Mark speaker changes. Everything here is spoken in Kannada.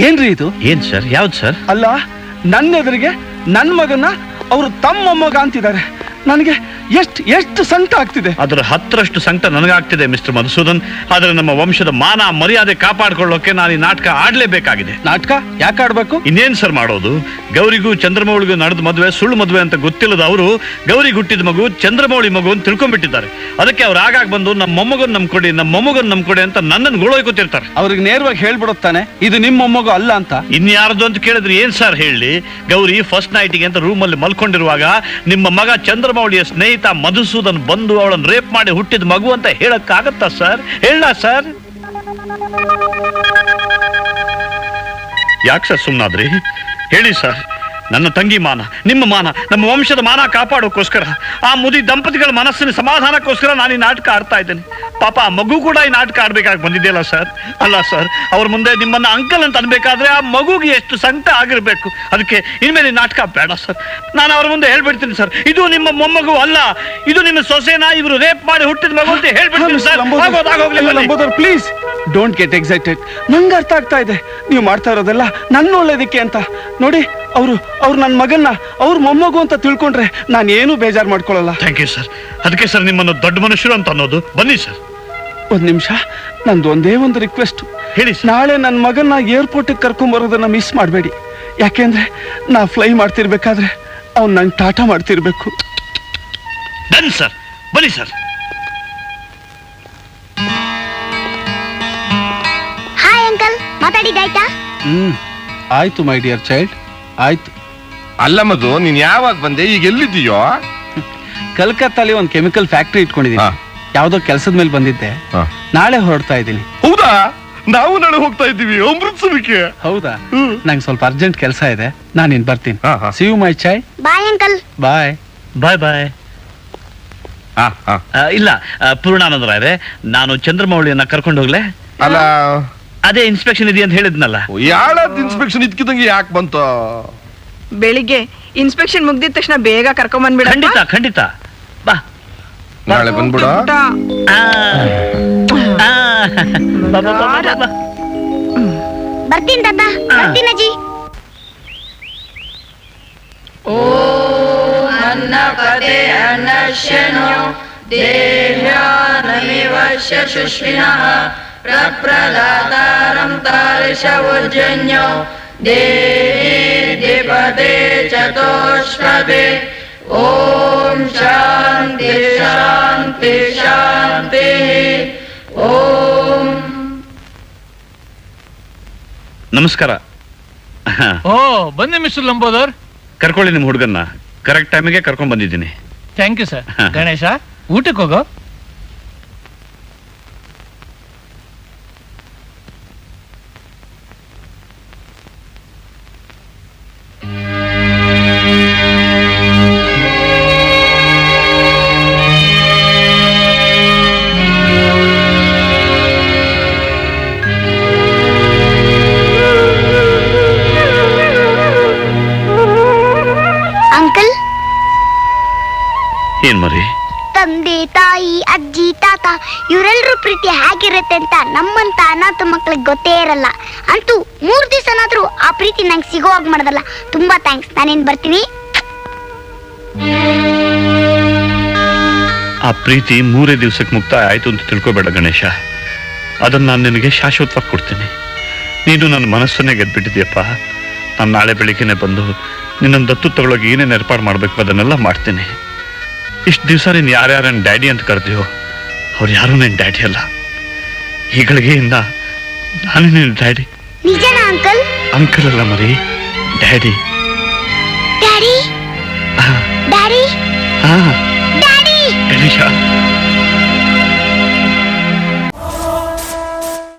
Speaker 1: ಏನ್ರಿ ಇದು?
Speaker 2: ಏನ್ ಸರ್? ಯಾವ್ದು ಸರ್?
Speaker 1: ಅಲ್ಲ, ನನ್ನ ಎದುರಿಗೆ ನನ್ನ ಮಗನ್ನ ಅವರು ತಮ್ಮ ಮಗ ಅಂತಿದ್ದಾರೆ. ನನಗೆ ಎಷ್ಟು ಸಂಕಟ ಆಗ್ತಿದೆ.
Speaker 2: ಅದರ 10ರಷ್ಟು ಸಂಕಟ ನನಗಾಗ್ತಿದೆ ಮಿಸ್ಟರ್ ಮಧುಸೂದನ್. ಆದ್ರೆ ನಮ್ಮ ವಂಶದ ಮಾನ ಮರ್ಯಾದೆ ಕಾಪಾಡ್ಕೊಳ್ಳೋಕೆ ನಾನು ಈ ನಾಟಕ ಆಡ್ಲೇಬೇಕಾಗಿದೆ.
Speaker 1: ನಾಟಕ ಯಾಕೆ ಆಡ್ಬೇಕು?
Speaker 2: ಇನ್ನೇನ್ ಸರ್ ಮಾಡೋದು? ಗೌರಿಗೂ ಚಂದ್ರಮೌಳಿಗೂ ನಡೆದ ಮದುವೆ ಸುಳ್ಳು ಮದುವೆ ಅಂತ ಗೊತ್ತಿಲ್ಲದ ಅವರು ಗೌರಿಗೆ ಹುಟ್ಟಿದ ಮಗು ಚಂದ್ರಮೌಳಿ ಮಗು ಅಂತ ತಿಳ್ಕೊಂಡ್ಬಿಟ್ಟಿದ್ದಾರೆ. ಅದಕ್ಕೆ ಅವ್ರು ಆಗಾಗ ಬಂದು ನಮ್ಮ ಮೊಮ್ಮಗನ್ ನಂಬ್ಕೊಡಿ, ನಮ್ಮ ಮೊಮ್ಮಗನ್ ನಂಬ್ಕೊಡಿ ಅಂತ ನನ್ನನ್ನು ಗೋಳೋಯ್ಕೊತಿರ್ತಾರೆ.
Speaker 1: ಅವ್ರಿಗೆ ನೇರವಾಗಿ ಹೇಳ್ಬಿಡುತ್ತಾನೆ ಇದು ನಿಮ್ಮ ಮೊಮ್ಮಗು ಅಲ್ಲ ಅಂತ.
Speaker 2: ಇನ್ಯಾರ್ದು ಅಂತ ಕೇಳಿದ್ರೆ ಏನ್ ಸರ್ ಹೇಳಿ? ಗೌರಿ ಫಸ್ಟ್ ನೈಟಿಗೆ ಅಂತ ರೂಮಲ್ಲಿ ಮಲ್ಕೊಂಡಿರುವಾಗ ನಿಮ್ಮ ಮಗ ಚಂದ್ರಮೌಳಿಯ ಸ್ನೇಹಿತ ಮಧುಸೂದನ್ ಬಂದು ಅವಳನ್ನು ರೇಪ್ ಮಾಡಿ ಹುಟ್ಟಿದ ಮಗು ಅಂತ ಹೇಳಕ್ಕಾಗತ್ತಾ ಸರ್? ಹೇಳ ಸರ್. ಯಾಕೆ ಸರ್ ಸುಮ್ಮನಾದ್ರಿ? ಹೇಳಿ ಸರ್. ನನ್ನ ತಂಗಿ ಮಾನ, ನಿಮ್ಮ ಮಾನ, ನಮ್ಮ ವಂಶದ ಮಾನ ಕಾಪಾಡೋಕ್ಕೋಸ್ಕರ, ಆ ಮುದಿ ದಂಪತಿಗಳ ಮನಸ್ಸಿನ ಸಮಾಧಾನಕ್ಕೋಸ್ಕರ ನಾನು ಈ ನಾಟಕ ಆಡ್ತಾ ಇದ್ದೇನೆ. ಪಾಪ ಆ ಮಗು ಕೂಡ ಈ ನಾಟಕ ಆಡ್ಬೇಕಾಗಿ ಬಂದಿದೆಯಲ್ಲ ಸರ್. ಅಲ್ಲ ಸರ್, ಅವ್ರ ಮುಂದೆ ನಿಮ್ಮನ್ನ ಅಂಕಲ್ ಅಂತ ಅನ್ಬೇಕಾದ್ರೆ ಆ ಮಗುಗೆ ಎಷ್ಟು ಸಂಕಟ ಆಗಿರ್ಬೇಕು. ಅದಕ್ಕೆ ಇನ್ಮೇಲೆ ಈ ನಾಟಕ ಬೇಡ ಸರ್. ನಾನು ಅವ್ರ ಮುಂದೆ ಹೇಳ್ಬಿಡ್ತೀನಿ ಸರ್, ಇದು ನಿಮ್ಮ ಮೊಮ್ಮಗು ಅಲ್ಲ, ಇದು ನಿಮ್ಮ ಸೊಸೆನ ಇವರು ರೇಪ್ ಮಾಡಿ ಹುಟ್ಟಿದ ಮಗು ಅಂತ ಹೇಳ್ಬಿಡ್ತೀನಿ sir.
Speaker 1: Please don't get excited. ನಂಗೆ ಅರ್ಥ ಆಗ್ತಾ ಇದೆ ನೀವು ಮಾಡ್ತಾ ಇರೋದೆಲ್ಲ ನನ್ನ ಒಳ್ಳೇದಕ್ಕೆ ಅಂತ. ನೋಡಿ, ಅವ್ರು ನನ್ನ ಮಗನ್ನ ಅವ್ರ ಮೊಮ್ಮಗು ಅಂತ ತಿಳ್ಕೊಂಡ್ರೆ ನಾನು ಏನು ಬೇಜಾರು ಮಾಡ್ಕೊಳ್ಳಲ್ಲ.
Speaker 2: Thank you sir. ಅದಕ್ಕೆ ಸರ್ ನಿಮ್ಮನ್ನು ದೊಡ್ಡ ಮನುಷ್ಯರು ಅಂತ ಅನ್ನೋದು. ಬನ್ನಿ ಸರ್.
Speaker 1: ಒಂದ್ ನಿಮಿಷ, ನಂದು ಒಂದೇ ಒಂದು ರಿಕ್ವೆಸ್ಟ್.
Speaker 2: ಹೇಳಿ.
Speaker 1: ನಾಳೆ ನನ್ನ ಮಗನ್ನ ಏರ್ಪೋರ್ಟಿಗೆ ಕರ್ಕೊಂಬರೋದನ್ನ ಮಿಸ್ ಮಾಡಬೇಡಿ. ಯಾಕೆಂದ್ರೆ ನಾ ಫ್ಲೈ ಮಾಡ್ತಿರ್ಬೇಕಾದ್ರೆ ಅವ್ನು ನಂಗೆ ಟಾಟಾ ಮಾಡ್ತಿರ್ಬೇಕು.
Speaker 2: Done sir. ಬನ್ನಿ ಸರ್.
Speaker 3: ಹಾಯ್ ಅಂಕಲ್, ಮಾತಾಡಿದಾಯ್ತಾ?
Speaker 1: ಆಯ್ತು ಮೈ ಡಿಯರ್ ಚೈಲ್ಡ್, ಆಯ್ತು.
Speaker 4: ಅಲ್ಲ ಮಧು, ನೀನ್ ಯಾವಾಗ ಬಂದೆ? ಈಗ ಎಲ್ಲಿದ್ದೀಯೋ?
Speaker 1: ಕಲ್ಕತ್ತಾಲಿ ಒಂದು ಕೆಮಿಕಲ್ ಫ್ಯಾಕ್ಟ್ರಿ ಇಟ್ಕೊಂಡಿದ್ದೀನಿ. ಯಾವ್ದೋ ಕೆಲಸದ ಮೇಲೆ ಬಂದಿದ್ದೆ. ನಾಳೆ ಹೊರಡ್ತಾ ಇದ್ದೀನಿ.
Speaker 4: ಹೌದಾ? ನಾವು ನಾಳೆ ಹೋಗ್ತಾ ಇದ್ದೀವಿ ಅಮೃತ್ಸರಕ್ಕೆ.
Speaker 1: ಹೌದಾ? ನಂಗೆ ಸ್ವಲ್ಪ ಅರ್ಜೆಂಟ್ ಕೆಲಸ ಇದೆ, ನಾನು ಇನ್ ಬರ್ತೀನಿ. ಸಿ ಯು ಮೈ ಚೈ.
Speaker 3: Bye uncle.
Speaker 1: Bye
Speaker 2: bye bye. ಇಲ್ಲ ಪೂರ್ಣಾನಂದ ರಾಯರೇ, ನಾನು ಚಂದ್ರಮೌಳಿಯನ್ನ ಕರ್ಕೊಂಡು ಹೋಗ್ಲೆ?
Speaker 4: ಅಲ್ಲ,
Speaker 2: ಅದೇ ಇನ್ಸ್ಪೆಕ್ಷನ್ ಇದೆ ಅಂತ ಹೇಳಿದ್ನಲ್ಲ.
Speaker 4: ಯಾಳದ್ ಇನ್ಸ್ಪೆಕ್ಷನ್ ಇದ್ಕಿದಂಗೆ ಯಾಕೆ ಬಂತ?
Speaker 5: ಬೆಳಿಗ್ಗೆ ಇನ್ಸ್ಪೆಕ್ಷನ್ ಮುಗ್ದಿದ ತಕ್ಷಣ ಬೇಗ ಕರ್ಕೊಂಡ್ ಬಂದ್ಬಿಡ.
Speaker 2: ಖಂಡಿತ ಖಂಡಿತ. ಬಾ,
Speaker 4: ನಾಳೆ ಬಂದ್ಬಿಡ.
Speaker 3: ಬರ್ತೀನಿ ತಾತ, ಬರ್ತೀನಿ ಅಜ್ಜಿ.
Speaker 6: ಓ ಅನ್ನಪದೇ ಅನ್ನಶ್ಯನೋ ದೇಹ್ಯಾನಮಿವಶ್ಯ ಶುಶ್ವಿನಃ ಪ್ರಪ್ರದಾತಾರಂ ತಾರಿಷವೋಜ್ಜನ್ಯೋ ದೇಹಿಪದೇ ಚತುಷ್ಪದೇ. ಓಂ ಶಾಂತಿ ಶಾಂತಿ ಶಾಂತಿ. ಓಂ.
Speaker 2: ನಮಸ್ಕಾರ.
Speaker 7: ಓ, ಬನ್ನಿ ಮಿಸ್ಟರ್ ಲಂಬೋದರ್.
Speaker 2: ಕರ್ಕೊಳ್ಳಿ ನಿಮ್ಮ ಹುಡುಗನ್ನ. ಕರೆಕ್ಟ್ ಟೈಮಿಗೆ ಕರ್ಕೊಂಡ್ ಬಂದಿದ್ದೀನಿ.
Speaker 7: Thank you sir. ಗಣೇಶ, ಊಟಕ್ಕೆ ಹೋಗೋ.
Speaker 3: ಅಂಕಲ್,
Speaker 2: ಏನ್ ಮರಿ?
Speaker 3: ತಂದೆ ತಾಯಿ ಅಜ್ಜಿ ತಾತ ಇವರೆಲ್ಲರೂ ಪ್ರೀತಿ ಹೇಗಿರುತ್ತೆ ಅಂತ ನಮ್ಮಂತ ಅನಾಥ ಮಕ್ಳಿಗೆ ಗೊತ್ತೇ ಇರಲ್ಲ. ಅಂತೂ 3 ದಿವಸನಾದ್ರೂ ಆ ಪ್ರೀತಿ ನಂಗೆ ಸಿಗೋವಾಗ ಮಾಡೋದಲ್ಲ. ತುಂಬಾ ಥ್ಯಾಂಕ್ಸ್. ನಾನೇನ್ ಬರ್ತೀನಿ.
Speaker 2: ಆ ಪ್ರೀತಿ 3 ದಿವಸಕ್ಕೆ ಮುಕ್ತಾಯ ಆಯ್ತು ಅಂತ ತಿಳ್ಕೊಬೇಡ ಗಣೇಶ. ಅದನ್ನ ನಾನು ನಿನಗೆ ಶಾಶ್ವತವಾಗಿ ಕೊಡ್ತೀನಿ. ನೀನು ನನ್ನ ಮನಸ್ಸನ್ನೇ ಗೆದ್ಬಿಟ್ಟಿದ್ಯಪ್ಪ. ನಾನು ನಾಳೆ ಬೆಳಿಗ್ಗೆನೆ ಬಂದು ನಿನ್ನನ್ನು ದತ್ತು ತಗೊಳಗೆ ಏನೇನು ಏರ್ಪಾಡು ಮಾಡ್ಬೇಕು ಅದನ್ನೆಲ್ಲ ಮಾಡ್ತೀನಿ. ಇಷ್ಟು ದಿವಸ ನೀನು ಯಾರ್ಯಾರನ್ನ ಡ್ಯಾಡಿ ಅಂತ ಕರೆದಿಯೋ ಅವ್ರು ಯಾರೂ ನಿನ್ನ ಡ್ಯಾಡಿ ಅಲ್ಲ. ಈ ಗಳಿಗೆಯಿಂದ ನಾನೇ ನಿನ್ನ ಡ್ಯಾಡಿ.
Speaker 3: ನಿಜನಾ ಅಂಕಲ್?
Speaker 2: ಅಂಕಲ್ ಅಲ್ಲ ಮರಿ, ಡ್ಯಾಡಿ.